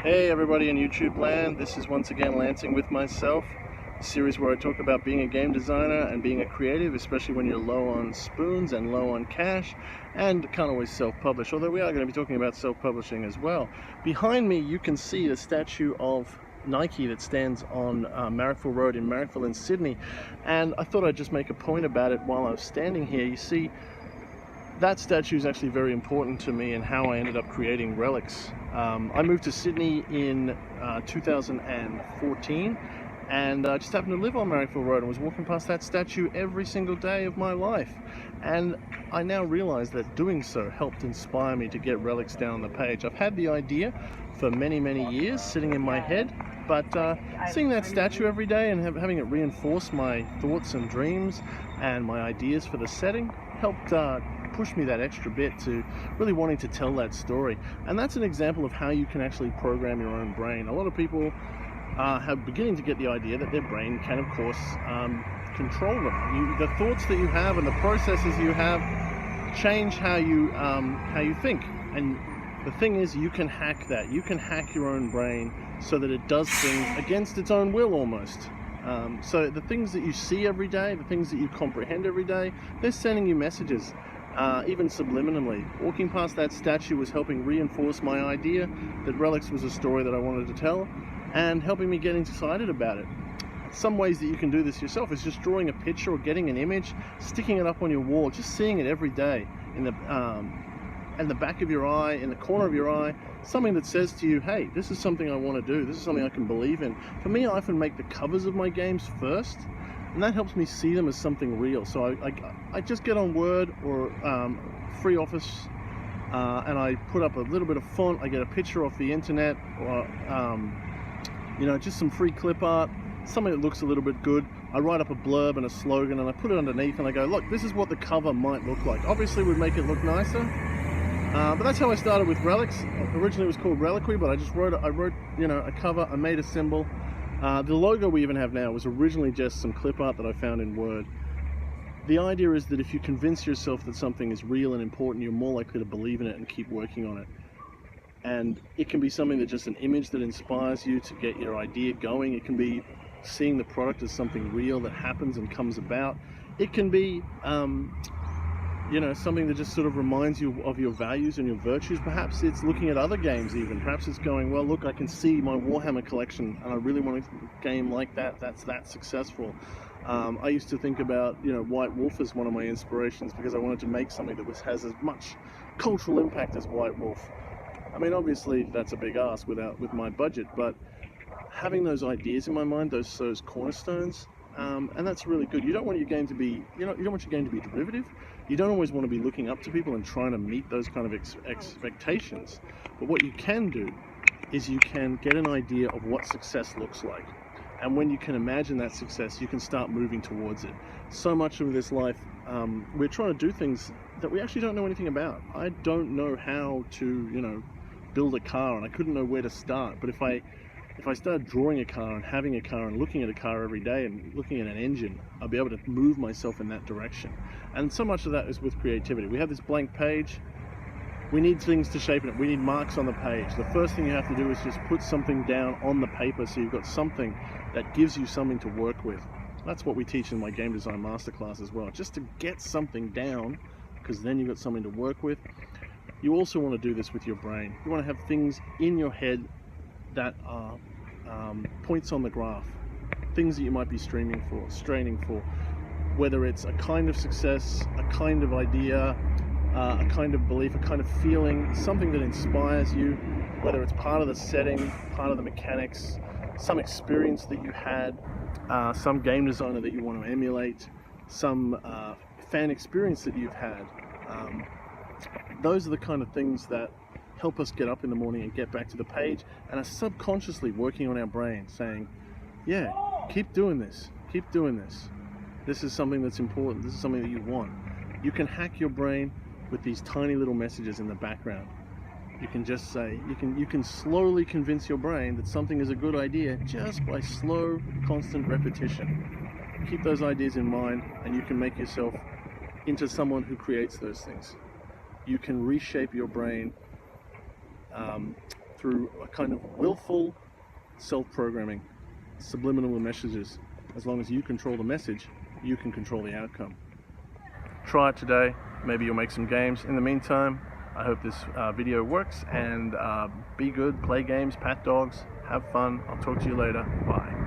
Hey everybody in YouTube land, this is once again Lancing with Myself, a series where I talk about being a game designer and being a creative, especially when you're low on spoons and low on cash and can't always self-publish, although we are going to be talking about self-publishing as well. Behind me you can see the statue of Nike that stands on Marrickville Road in Marrickville in Sydney, and I thought I'd just make a point about it while I was standing here. You see, that statue is actually very important to me and how I ended up creating relics. I moved to Sydney in 2014 and I just happened to live on Marrickville Road and was walking past that statue every single day of my life. And I now realize that doing so helped inspire me to get relics down on the page. I've had the idea for many years sitting in my head, but seeing that statue every day and having it reinforce my thoughts and dreams and my ideas for the setting helped push me that extra bit to really wanting to tell that story. And that's an example of how you can actually program your own brain. A lot of people have beginning to get the idea that their brain can, of course, control them. The thoughts that you have and the processes you have change how you think. And the thing is, you can hack that. You can hack your own brain so that it does things against its own will almost. So the things that you see every day, the things that you comprehend every day, they're sending you messages. Even subliminally. Walking past that statue was helping reinforce my idea that relics was a story that I wanted to tell and helping me get excited about it. Some ways that you can do this yourself is just drawing a picture or getting an image, sticking it up on your wall, just seeing it every day in the back of your eye, in the corner of your eye, something that says to you, hey, this is something I want to do, this is something I can believe in. For me, I often make the covers of my games first, and that helps me see them as something real. So I just get on Word or free office and I put up a little bit of font. I get a picture off the internet or just some free clip art, something that looks a little bit good. I write up a blurb and a slogan and I put it underneath and I go, look, this is what the cover might look like. Obviously we'd make it look nicer, but that's how I started with relics. Originally it was called Reliquary, but I wrote a cover, I made a symbol. The logo we even have now was originally just some clip art that I found in Word. The idea is that if you convince yourself that something is real and important, you're more likely to believe in it and keep working on it. And it can be something that just an image that inspires you to get your idea going. It can be seeing the product as something real that happens and comes about. It can be something that just sort of reminds you of your values and your virtues. Perhaps it's looking at other games even. Perhaps it's going, well, look, I can see my Warhammer collection and I really want a game like that, that's that successful. I used to think about, White Wolf as one of my inspirations because I wanted to make something that has as much cultural impact as White Wolf. I mean, obviously that's a big ask with my budget, but having those ideas in my mind, those cornerstones, and that's really good. You don't want your game to be, you don't want your game to be derivative. You don't always want to be looking up to people and trying to meet those kind of expectations. But what you can do is you can get an idea of what success looks like. And when you can imagine that success, you can start moving towards it. So much of this life, we're trying to do things that we actually don't know anything about. I don't know how to, build a car, and I couldn't know where to start. But if I started drawing a car and having a car and looking at a car every day and looking at an engine, I'll be able to move myself in that direction. And so much of that is with creativity. We have this blank page. We need things to shape it. We need marks on the page. The first thing you have to do is just put something down on the paper so you've got something that gives you something to work with. That's what we teach in my game design masterclass as well, just to get something down, because then you've got something to work with. You also want to do this with your brain. You want to have things in your head that are points on the graph, things that you might be straining for, whether it's a kind of success, a kind of idea, a kind of belief, a kind of feeling, something that inspires you, whether it's part of the setting, part of the mechanics, some experience that you had, some game designer that you want to emulate, some fan experience that you've had. Those are the kind of things that help us get up in the morning and get back to the page and are subconsciously working on our brain saying, yeah, keep doing this, this is something that's important, this is something that you want. You can hack your brain with these tiny little messages in the background. You can just say, you can slowly convince your brain that something is a good idea just by slow, constant repetition. Keep those ideas in mind and you can make yourself into someone who creates those things. You can reshape your brain through a kind of willful self-programming, subliminal messages. As long as you control the message, you can control the outcome. Try it today. Maybe you'll make some games. In the meantime, I hope this video works, and be good, play games, pat dogs, have fun. I'll talk to you later. Bye.